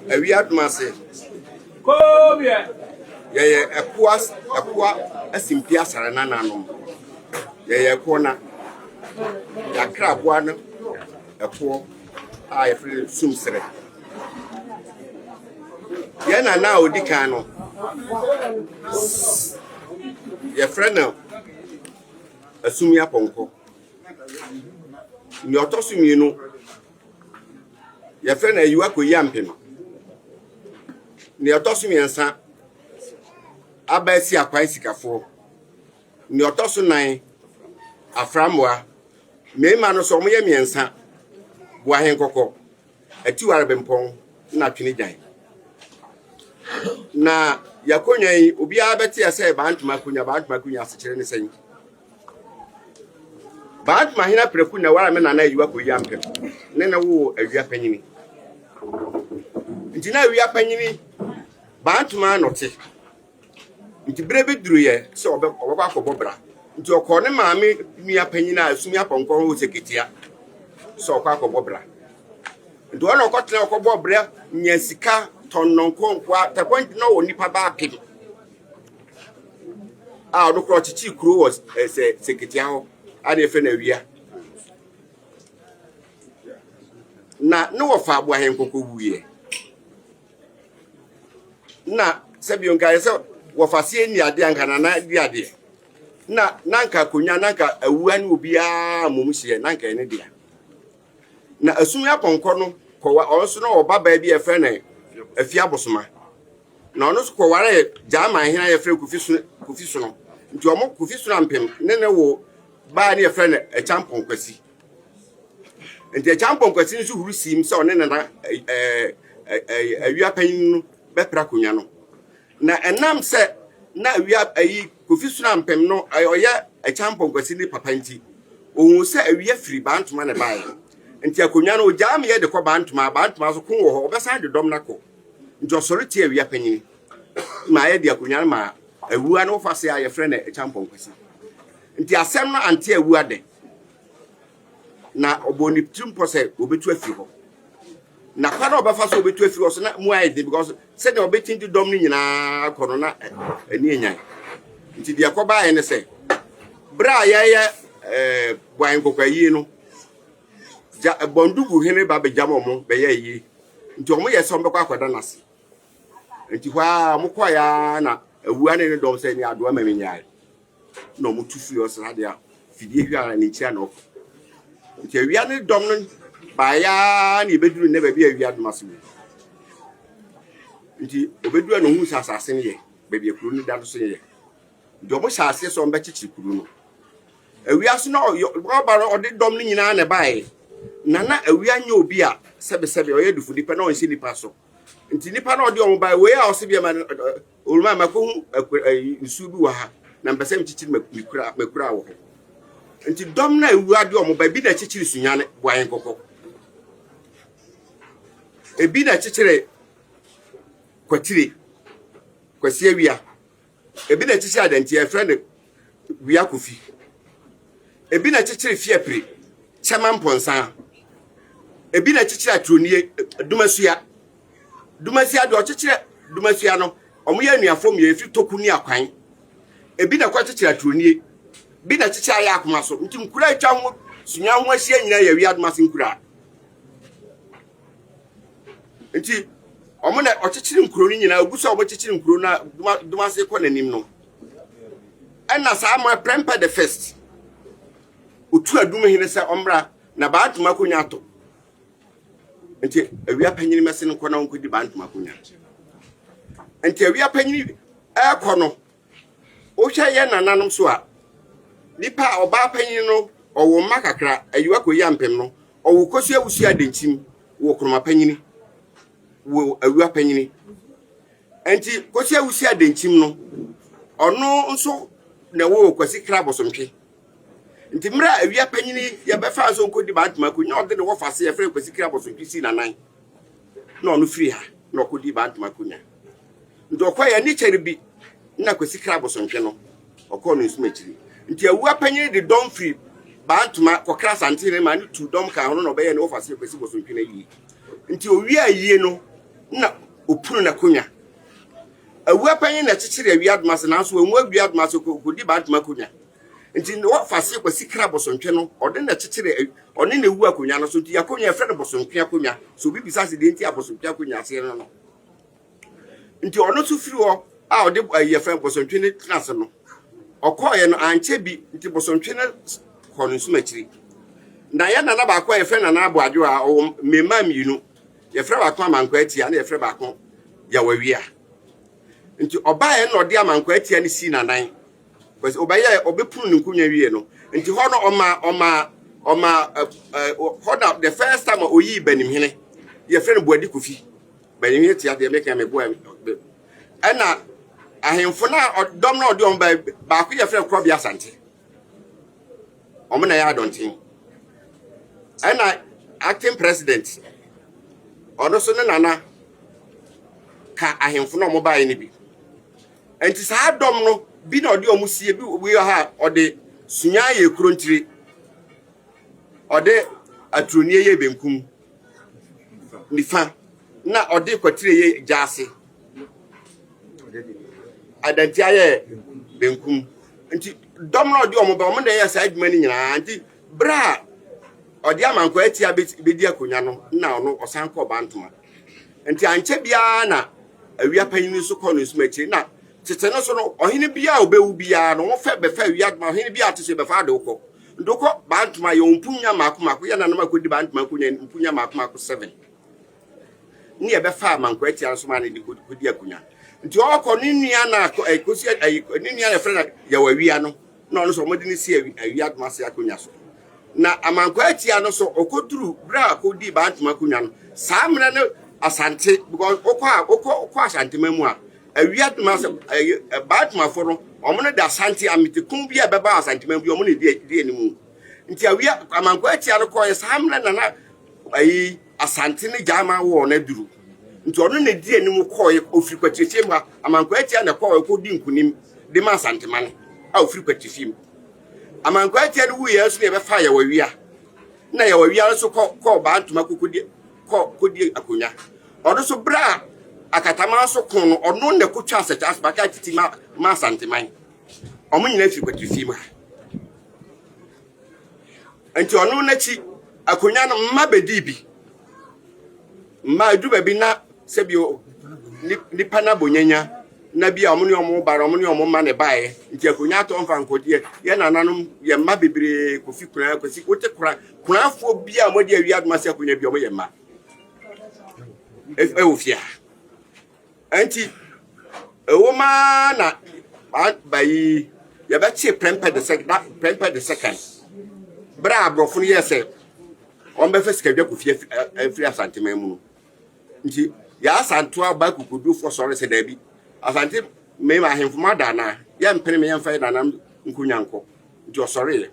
Awiadmase. Come here. A poor, a simpia sarananum. Yea, corner. A crab one, a poor, I feel sumsere. Yana now, Dicano. Your friend now, assume your ponko. Your tossing, you know. Your friend, you are yamping. Near tossing and son. Abesi akwaisika fo. Ni otoso nan aframwa. Me ma no so mo ye miensa. Bo ahen kokko. Ati ware bempon na twini gyan. Na yakonya yi obi abeti ase bantuma kunya asekere ne sen. Bantuma hina preku na wara me na yiwa ko yampem. Ne na wo awia panyini. Nti na awia panyini bantuma note. Nti brebe duruye se obekwa akobobra nti okọ ne maame nua panyina asumi aponkon ho seketia se okọ akobobra nti ona okotena okobobra nya sika tonnonkwa taponti no wo nipa ba apim a odokro chichi kuro wo seketia ho ade fe na wia na no wo fa abo ahen kokko wuye na sebion ga se wafase ni ade anka na di ade na nanka konya nanka awua ni obia momhye nanka ene dia na asum ya ponko no ko onso no obaba bi efe na afia bosoma na ono so ko ware jama hina ye fre kufi so no nti omo kufi so ampem ne wo ba ni efe na e champon kwasi nti e champon kwasi nso huru sim se one na awia panyin no bepra konya no na enam se na awia ayi kofi suna mpem no oya a champon kwasi ni papa nti ohun se awia firi bantuma na bae nti akonya no jam ye de ko bantuma so kun wo ho obesan de dom na ko nti osori ti awia panyini ma ye de akonya ma awua no fase aye frɛ na champon kwasi nti asem no ante awua de na oboni tumpo se obetu afi ho na kwa na obefa so obetu afi ho so na mu aye de because said the obetin to dom ni nyina kono na ani enyan nti de akoba aye ne se bra ya bwan kokwayi no ja bondugu hene ba be jamo mo be ya yi nti omo ye so mbekwa akoda nase nti hwa mokwa ya na awua ne dom se ni ado ma menyae no mo tufu yo se hade a fidie hwa ni chia no nti awia ne dom no ba ya ni beduru ne ba bi awia do maso nti obedu no hu sasase ne ye ba bi ekuru ni da so ye do mo sase so mba chichi kuru no awia so no ba ode dom ni nyina ne bae na awia nya obi a sebe oye dufu dipa na onsi nipa so nti nipa na ode omo bae we a ose bia ma oluma makohu nsu bi wa ha na mbesem chichi makura wo nti dom na awia de omo bae bi na chichi sunyane bwan kokko ebi na chichire kwatire kwasi awia ebi na chichi adanti e friend wia kofi ebi na chichire fiapre chama mponsan ebi na chichire atronie dumasia de o chichire dumasia no omo ya nuafom ye fi toku ni akwan ebi na kwa chichire atronie bi na chichire ya akoma so nti nkura atwa ho sunya ho ahia nyina ya wia dumase nkura nti omo na ochichiri nkuro ni nyina oguso omo chichiri nkuro na dumase ko nanim no ena sa ma premper the first otu adum hine se omra na baatuma konya to nti awia panyini mese no ko na onko di baatuma konya nti awia panyini ko no o hwe ye nananom so a nipa oba panyini no owo makakra ayiwa ko yampem no owo kosu awusu adenchim wo kroma panyini wo awia panyini enti kosi awusi adenchim no ono nso na wo kwasi krabosomtwe nti mra awia panyini ya befa so nkodi baatuma ko nya ode ne wo fase ya fre kwasi krabosomtwe si nanan na ono firi ha na okodi baatuma ko nya nti okwa ya ni cheribi na kwasi krabosomtwe no okọ no nsuma chiri nti awia panyini de don free baatuma ko krasante ne ma ni tu dom ka hono no be ye ne wo fase kwasi bosomtwe na yi nti owia yie no na opunu na konya awua panyin na chichire wiadoma se nanso wemu wiadoma se kodi bantuma konya nti no fase kwasi kra bosontwe no ode na chichire one na ewu akonya no so nti yakonya efre no bosontwe akonya so bi bisa se de nti abosontwe akonya se no nti ono so firi ho a ode ayefre bosontwe ne trase no okoye no anche bi nti bosontwe ne kono nsumachiri na ya nana ba ko efre na abo adwo a mema miinu yefre ba ko amankwa atia na yefre ba ko ya wawia nti obaye no de amankwa atia ne si nanan because obaye obepunu nkunya wie no nti ho no oma hold up the first time oyi banimhene yefre no boadi kofi banimhene tia de meka me boa ana ahemfo na dom na ode omba ba ko yefre krobia asante omna ya adontin ana acting president ono so ne nana ka ahemfo na mo bae ne bi enti saa dom no bi na ode omusie bi obi ha ode sunya ye krontire ode atronie ye benkum nifa na ode kwatire ye jase adantia ye benkum enti dom na ode omoba omo na ye saa adwuma ni nyina enti bra odi amanko atia bedi akonya no na ono osanko bantuma enti anche bia na awia panyin so kono sumachi na tete no so no ohene bia obewu bia no wo fe be fa awia ma ohene bia tese be fa de ukọ ndoko bantuma ye ompunya makomako ya na na makodi bantuma konya ompunya makomako 7 ni e be fa amanko atia so ma ne di kodi akonya nti okọ ni nua na kosi ni nua na frena ya wawia no na ono so modi ni si awia ma se akonya so na amankwa atia no so okoduru bra akodi bantuma kunya no samre no asante because okwa asante mamu a awia duma se bantuma fo no omo da asante amite kun bia beba asante mamu bi omo ne die nimu nti awia amankwa atia no koye samre na ayi asante ne jama wo na duru nti ono ne die nimu koye ofiri kwatiefie mu amankwa atia na koye kodi nkunim de ma asante man a ofiri kwatiefie amankwa atia no wu yesu ne be fa ya wawia na ya wawia so ko bantuma kodi akonya odo so bra akatama so kon no ono ne kotwa asachas baka titi ma santeman omo nyina fi kwatifi ma anti ono na chi akonya no mma bedibi mma duba bi na sebio ni pana bonyanya na bia omo ne omo bara omo ne omo ma ne bae nti akonya to mfa nkodie ye nananom ye ma bebre kofi kura kwasi wote kura afo bia mo de awia adoma se akonya bia omo ye ma ofia anti woma na bayi ya ba che premper the second bra abrofo ye se on be fesika dwa kofia afri asantema mu nti ya asanto aba kukudu fo sore se da bi asante me ma hemfuma da na ya mpene me yemfa da na nkunyanko nti osore ye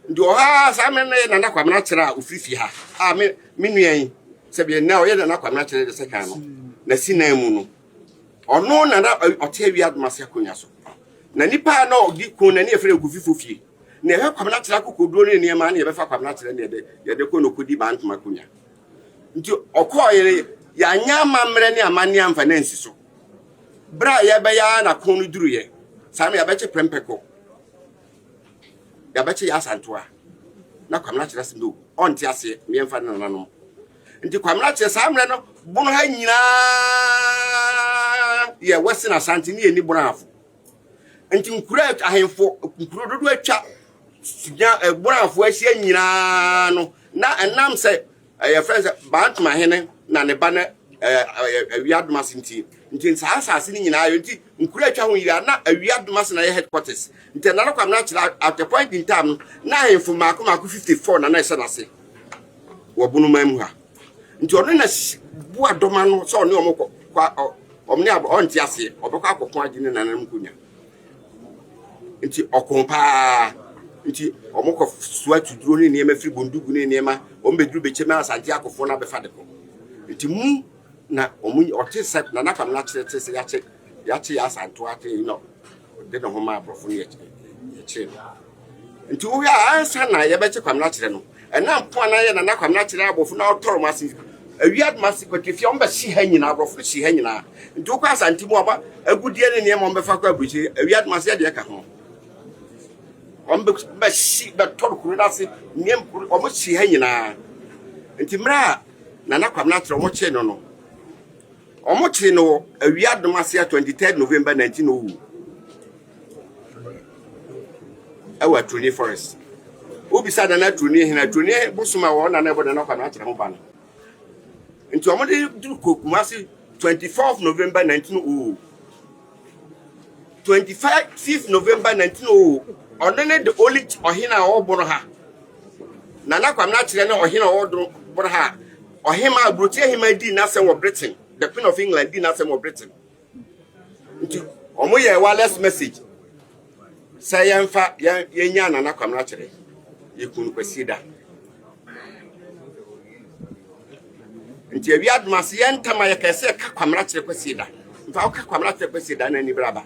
nti oha sa me na nda kwamna kira ofrifi ha a me nuan sebie na o ye na kwamna kira the second no na sina mu no ono na ote wi adoma se akonya so na nipa na odi kun na ne efere gufifofie na e kwamna kira kokoduro ne niema na ye be fa kwamna kira ne ye de ko no kodi bantuma konya nti okoye ya nya mamre ne amane amfa na nsi so bra ya be ya na konu duru ye same ya beche prempeko ya beche ya santoa na kwamna kira se no onti ase me mfa na nanom nti kwamna kira samre no bunu ha nyina ye wese na santi ne ni bunafo nti nkura ahemfo nkuro dodo atwa sunya bunafo ahia nyina no na enam se ya friends bantuma hene na ne ba na awiadoma sinti nti saasase ni nyina ayo nti nkura atwa ho yira na awiadoma se na headquarters nti na kwamna kira at the point in time na ahemfo mako 54 na ese na se wo bunu mamu ha nti ono na bu adoma no so ne omko kwa omne abo onti ase obekwa akokon agine nanam kunya nti okompa nti omko suwa tuduro ne niema firi bondugu ne niema ombeduru bechema asante akofo na befa de ko nti mu na omu otisep na nakam na chete yache ya santo ate no de no homa abrofo ne yache nti wo ya ansa na ye beche kwam na kire no ena mpo na ye na nakwam na kire abofo na otoro masi awiad mase kwatefia on be hye ha nyina abrofo hye ha nyina nti wo kwa asantimu aba agudie ne ne mo be fa kwa abuchi awiad mase de ka ho on be hye be tod kuru da se nem o mo hye ha nyina nti mra na nakwamna tro mo che no omo che no awiad mase 23 November 1900 awa Troni Forest obi sada na Troni hina Troni busuma wo na nebo na kwamna tro ho ba no nti omo de duru Kumasi 24th November 1900 25th November 1900 onene the only ohina oboro ha na nakwamna kire na ohina oboro ha ohima abrochi ohima di na se wo Britain the Queen of England di na se wo Britain nti omo ye wireless message say yemfa yenya na nakwamna kire yekunu kwasida nti awiad mase yentama ye kese ka kwamra kire kwasida mfa ka kwamra kire kwasida na ni braba